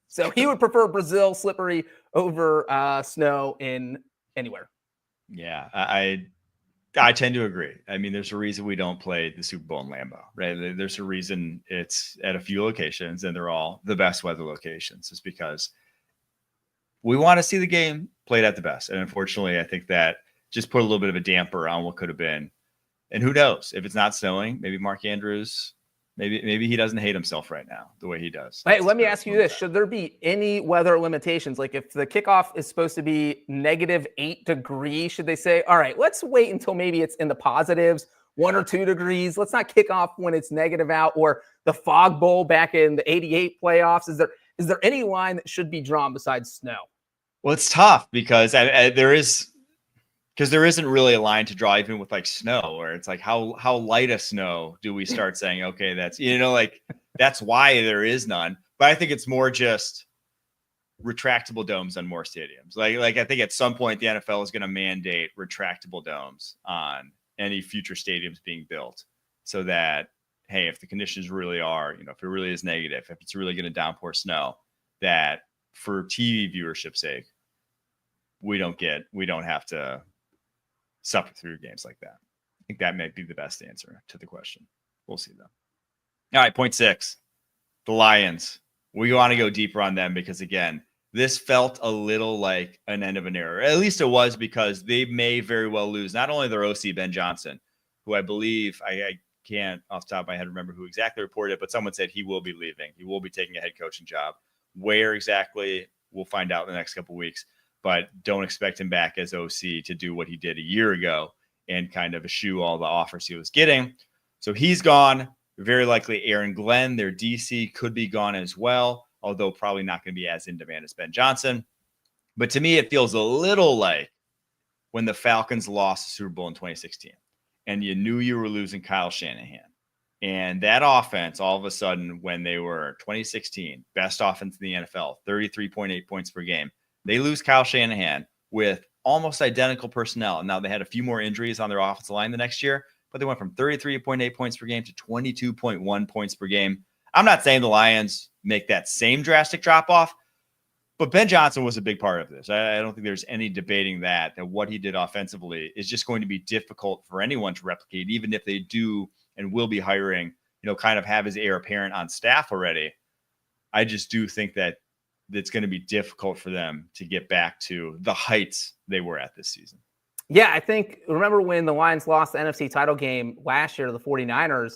So he would prefer Brazil slippery over snow in anywhere.
Yeah, I tend to agree. There's a reason we don't play the Super Bowl in Lambeau, right? There's a reason it's at a few locations, and they're all the best weather locations. It's because we want to see the game played at the best. And unfortunately, I think that just put a little bit of a damper on what could have been. And who knows? If it's not snowing, maybe Mark Andrews Maybe he doesn't hate himself right now the way he does.
Hey, let me ask you this. Should there be any weather limitations? Like if the kickoff is supposed to be -8 degrees, should they say, all right, let's wait until maybe it's in the positives, 1 or 2 degrees. Let's not kick off when it's negative out, or the fog bowl back in the 88 playoffs. Is there any line that should be drawn besides snow?
Well, it's tough because there isn't really a line to draw even with like snow, where it's like how light a snow do we start saying, okay, that's, like that's why there is none. But I think it's more just retractable domes on more stadiums. Like I think at some point the NFL is going to mandate retractable domes on any future stadiums being built, so that, hey, if the conditions really are, if it really is negative, if it's really going to downpour snow, that for TV viewership's sake, we don't have to suffer through games like that. I think that might be the best answer to the question. We'll see though. All right, point 6, the Lions. We want to go deeper on them because, again, this felt a little like an end of an era. At least it was, because they may very well lose not only their OC, Ben Johnson, who I believe, I can't off the top of my head remember who exactly reported it, but someone said he will be leaving. He will be taking a head coaching job. Where exactly, we'll find out in the next couple of weeks. But don't expect him back as OC to do what he did a year ago and kind of eschew all the offers he was getting. So he's gone. Very likely Aaron Glenn, their DC, could be gone as well, although probably not going to be as in demand as Ben Johnson. But to me, it feels a little like when the Falcons lost the Super Bowl in 2016 and you knew you were losing Kyle Shanahan. And that offense, all of a sudden, when they were 2016, best offense in the NFL, 33.8 points per game, they lose Kyle Shanahan with almost identical personnel. And now they had a few more injuries on their offensive line the next year, but they went from 33.8 points per game to 22.1 points per game. I'm not saying the Lions make that same drastic drop off, but Ben Johnson was a big part of this. I don't think there's any debating that what he did offensively is just going to be difficult for anyone to replicate, even if they do and will be hiring, kind of have his heir apparent on staff already. I just do think that it's going to be difficult for them to get back to the heights they were at this season.
Yeah, I think, remember when the Lions lost the NFC title game last year to the 49ers,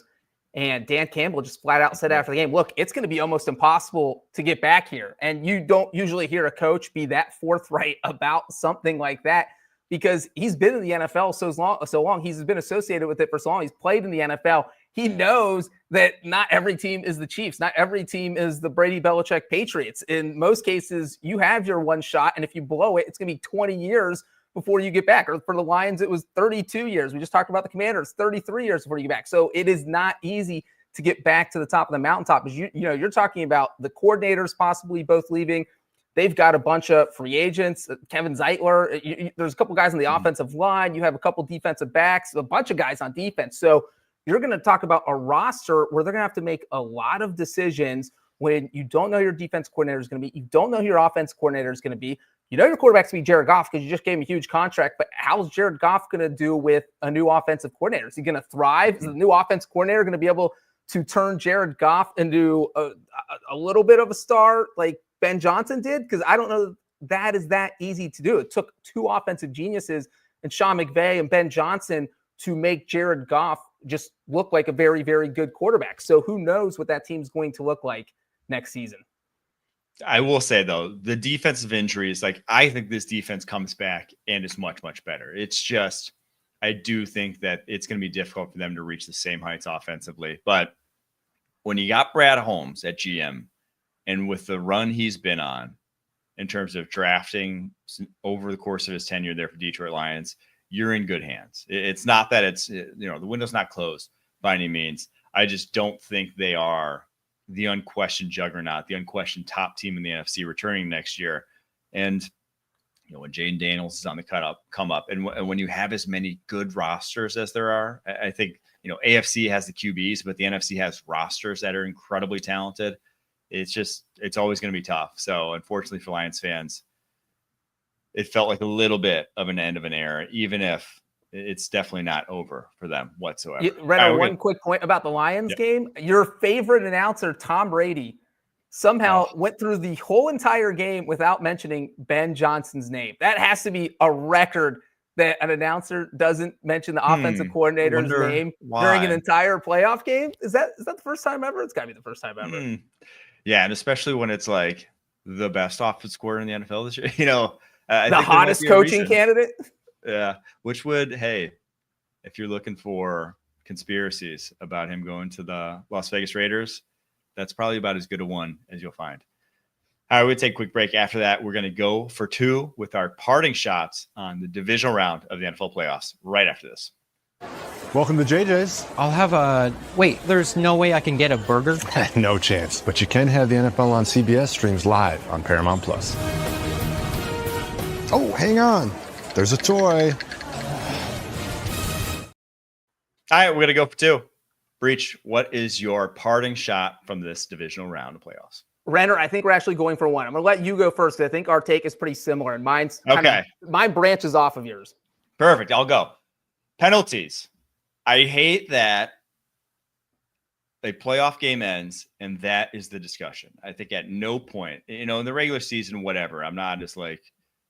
and Dan Campbell just flat out said after the game, look, it's going to be almost impossible to get back here. And you don't usually hear a coach be that forthright about something like that, because he's been in the NFL so long. He's been associated with it for so long. He's played in the NFL. He knows that not every team is the Chiefs. Not every team is the Brady Belichick Patriots. In most cases, you have your one shot, and if you blow it, it's going to be 20 years before you get back. Or for the Lions, it was 32 years. We just talked about the Commanders, 33 years before you get back. So it is not easy to get back to the top of the mountaintop. As you're talking about the coordinators possibly both leaving. They've got a bunch of free agents. Kevin Zeitler. There's a couple guys on the offensive line. You have a couple defensive backs, a bunch of guys on defense. So you're going to talk about a roster where they're going to have to make a lot of decisions when you don't know your defense coordinator is going to be. You don't know who your offense coordinator is going to be. You know your quarterback's going to be Jared Goff because you just gave him a huge contract. But how's Jared Goff going to do with a new offensive coordinator? Is he going to thrive? Is the new offense coordinator going to be able to turn Jared Goff into a little bit of a star like Ben Johnson did? Because I don't know that is that easy to do. It took two offensive geniuses and Sean McVay and Ben Johnson to make Jared Goff just look like a very, very good quarterback. So who knows what that team's going to look like next season.
I will say, though, the defensive injuries, I think this defense comes back and is much, much better. It's just, I do think that it's going to be difficult for them to reach the same heights offensively. But when you got Brad Holmes at GM, and with the run he's been on in terms of drafting over the course of his tenure there for Detroit Lions, you're in good hands. It's not that the window's not closed by any means. I just don't think they are the unquestioned juggernaut, the unquestioned top team in the NFC returning next year. And, when Jaden Daniels is on the come up, and when you have as many good rosters as there are, I think, AFC has the QBs, but the NFC has rosters that are incredibly talented. It's always going to be tough. So unfortunately for Lions fans, it felt like a little bit of an end of an era, even if it's definitely not over for them whatsoever.
Renner, one quick point about the Lions game. Your favorite announcer, Tom Brady, somehow went through the whole entire game without mentioning Ben Johnson's name. That has to be a record that an announcer doesn't mention the offensive coordinator's name during an entire playoff game? Is that the first time ever? It's got to be the first time ever.
Yeah, and especially when it's like the best offensive coordinator in the NFL this year.
The hottest coaching candidate.
Yeah, which would, hey, if you're looking for conspiracies about him going to the Las Vegas Raiders, that's probably about as good a one as you'll find. All right, we'll take a quick break. After that, we're going to go for two with our parting shots on the divisional round of the NFL playoffs right after this.
Welcome to JJ's.
I'll have a... Wait, there's no way I can get a burger?
No chance. But you can have the NFL on CBS streams live on Paramount+. Oh, hang on. There's a toy.
All right, we're going to go for two. Breech, what is your parting shot from this divisional round of playoffs?
Renner, I think we're actually going for one. I'm going to let you go first. I think our take is pretty similar, and mine's mine branches off of yours.
Perfect. I'll go. Penalties. I hate that a playoff game ends, and that is the discussion. I think at no point, in the regular season, whatever, I'm not just like,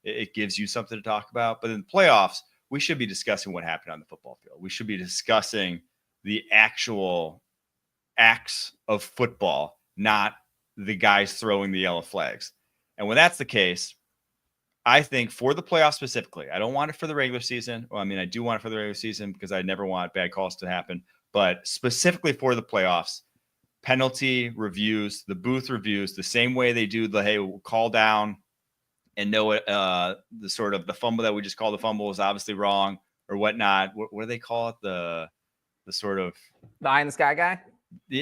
it gives you something to talk about. But in the playoffs, we should be discussing what happened on the football field. We should be discussing the actual acts of football, not the guys throwing the yellow flags. And when that's the case, I think for the playoffs specifically, I don't want it for the regular season. Well, I mean, I do want it for the regular season because I never want bad calls to happen. But specifically for the playoffs, penalty reviews, the booth reviews, the same way they do the, hey, we'll call down and know it, the sort of the fumble that we just call the fumble is obviously wrong or whatnot. What do they call it? The sort of
the eye in the sky guy.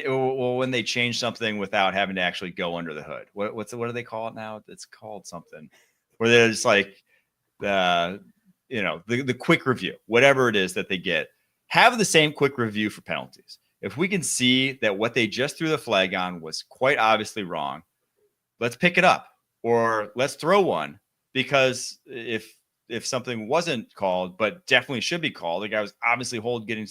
Well, when they change something without having to actually go under the hood, what do they call it now? It's called something where there's like the quick review, whatever it is that they get. Have the same quick review for penalties. If we can see that what they just threw the flag on was quite obviously wrong, let's pick it up or let's throw one, because if something wasn't called but definitely should be called, the guy was obviously getting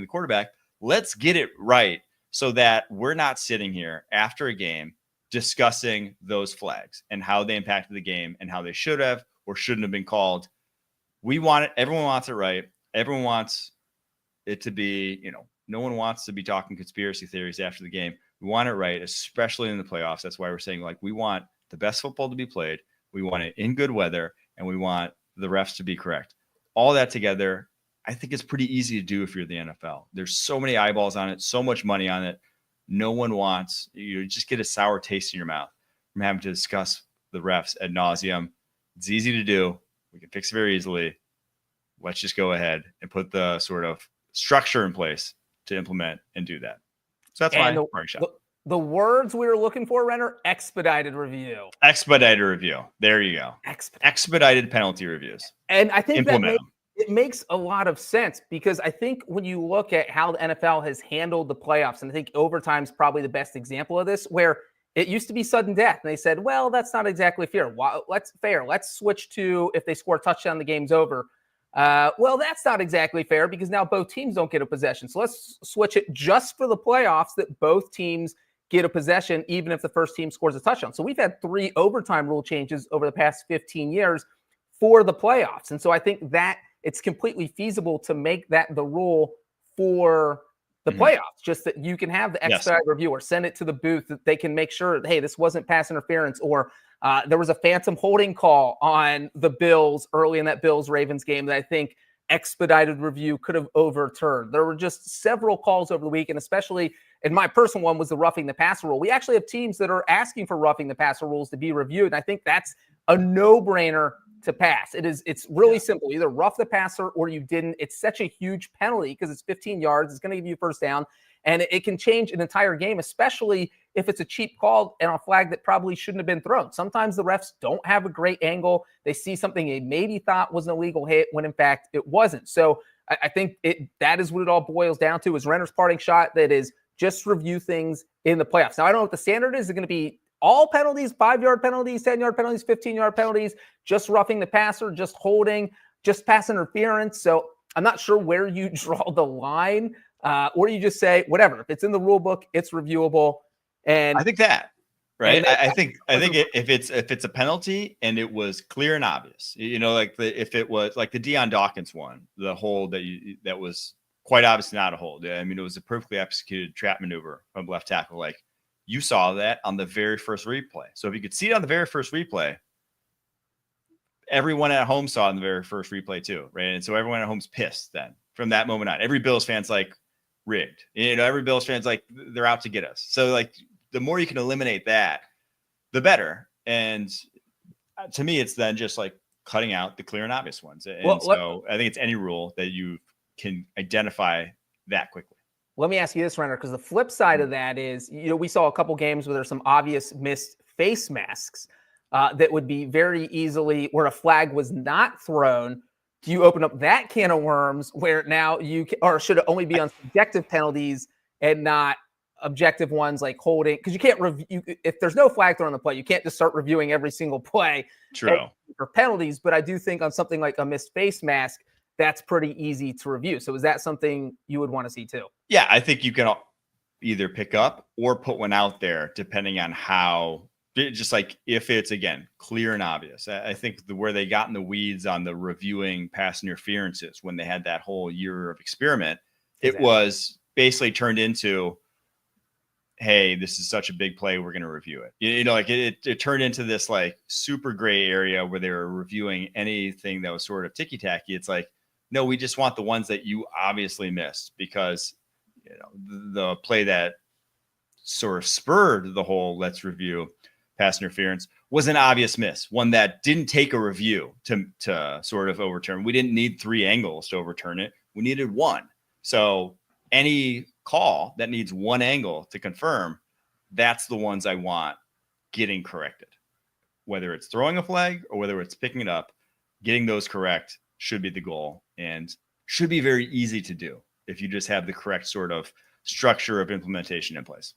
the quarterback. Let's get it right so that we're not sitting here after a game discussing those flags and how they impacted the game and how they should have or shouldn't have been called. We want it. Everyone wants it right. Everyone wants it to be, no one wants to be talking conspiracy theories after the game. We want it right, especially in the playoffs. That's why we're saying, like, we want the best football to be played. We want it in good weather, and we want the refs to be correct. All that together, I think it's pretty easy to do if you're the NFL. There's so many eyeballs on it, so much money on it. No one wants, you just get a sour taste in your mouth from having to discuss the refs ad nauseum. It's easy to do. We can fix it very easily. Let's just go ahead and put the sort of structure in place to implement and do that. So that's my parting shot.
The words we were looking for, Renner: expedited review.
Expedited review. There you go. Expedited penalty reviews.
And I think it makes a lot of sense, because I think when you look at how the NFL has handled the playoffs, and I think overtime is probably the best example of this, where it used to be sudden death. And they said, well, that's not exactly fair. Let's switch to if they score a touchdown, the game's over. Well, that's not exactly fair because now both teams don't get a possession. So let's switch it just for the playoffs that both teams get a possession, even if the first team scores a touchdown. So we've had 3 overtime rule changes over the past 15 years for the playoffs. And so I think that it's completely feasible to make that the rule for the playoffs, just that you can have the expedited review or send it to the booth that they can make sure, hey, this wasn't pass interference, or there was a phantom holding call on the Bills early in that Bills-Ravens game that I think expedited review could have overturned. There were just several calls over the week, and especially in my personal one was the roughing the passer rule. We actually have teams that are asking for roughing the passer rules to be reviewed, and I think that's a no-brainer to pass. It's really simple. Either rough the passer or you didn't. It's such a huge penalty because it's 15 yards. It's going to give you a first down, and it can change an entire game, especially if it's a cheap call and a flag that probably shouldn't have been thrown. Sometimes the refs don't have a great angle. They see something they maybe thought was an illegal hit when in fact it wasn't. So I think that is what it all boils down to, is Renner's parting shot. That is, just review things in the playoffs. Now, I don't know what the standard is. Is it going to be all penalties, 5-yard penalties, 10-yard penalties, 15-yard penalties, just roughing the passer, just holding, just pass interference? So I'm not sure where you draw the line, or you just say, whatever. If it's in the rule book, it's reviewable. And
I think that, Right. I think if it's a penalty and it was clear and obvious, like if it was like the Deion Dawkins one, the hold that was quite obviously not a hold. I mean, it was a perfectly executed trap maneuver from left tackle. Like you saw that on the very first replay. So if you could see it on the very first replay, everyone at home saw it in the very first replay too, right? And so everyone at home's pissed then from that moment on. Every Bills fan's like rigged. Every Bills fan's like they're out to get us. So like the more you can eliminate that, the better. And to me, it's then just like cutting out the clear and obvious ones. And I think it's any rule that you can identify that quickly.
Let me ask you this, Renner, because the flip side of that is, we saw a couple games where there's some obvious missed face masks that would be very easily where a flag was not thrown. Do you open up that can of worms where now or should it only be on subjective penalties and not objective ones like holding? Because you can't review if there's no flag thrown on the play. You can't just start reviewing every single play.
True.
For penalties, but I do think on something like a missed face mask, that's pretty easy to review. So is that something you would want to see too?
Yeah, I think you can either pick up or put one out there depending on how. Just like if it's, again, clear and obvious. I think where they got in the weeds on the reviewing pass interferences when they had that whole year of experiment, It was basically turned into, hey, this is such a big play, we're going to review it. It turned into this like super gray area where they were reviewing anything that was sort of ticky-tacky. It's like, no, we just want the ones that you obviously missed because, the play that sort of spurred the whole let's review pass interference was an obvious miss, one that didn't take a review to sort of overturn. We didn't need 3 angles to overturn it. We needed 1. So any call that needs 1 angle to confirm, that's the ones I want getting corrected. Whether it's throwing a flag or whether it's picking it up, getting those correct should be the goal and should be very easy to do if you just have the correct sort of structure of implementation in place.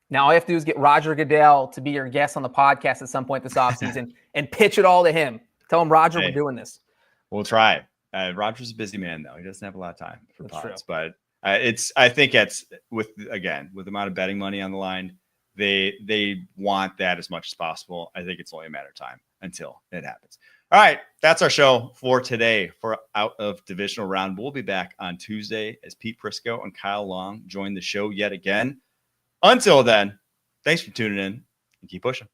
Now all you have to do is get Roger Goodell to be your guest on the podcast at some point this offseason and pitch it all to him. Tell him, Roger, we're doing this.
We'll try. Roger's a busy man, though. He doesn't have a lot of time for pods. But I think it's with the amount of betting money on the line, they want that as much as possible. I think it's only a matter of time until it happens. All right, that's our show for today for Out of Divisional Round. We'll be back on Tuesday as Pete Prisco and Kyle Long join the show yet again. Until then, thanks for tuning in and keep pushing.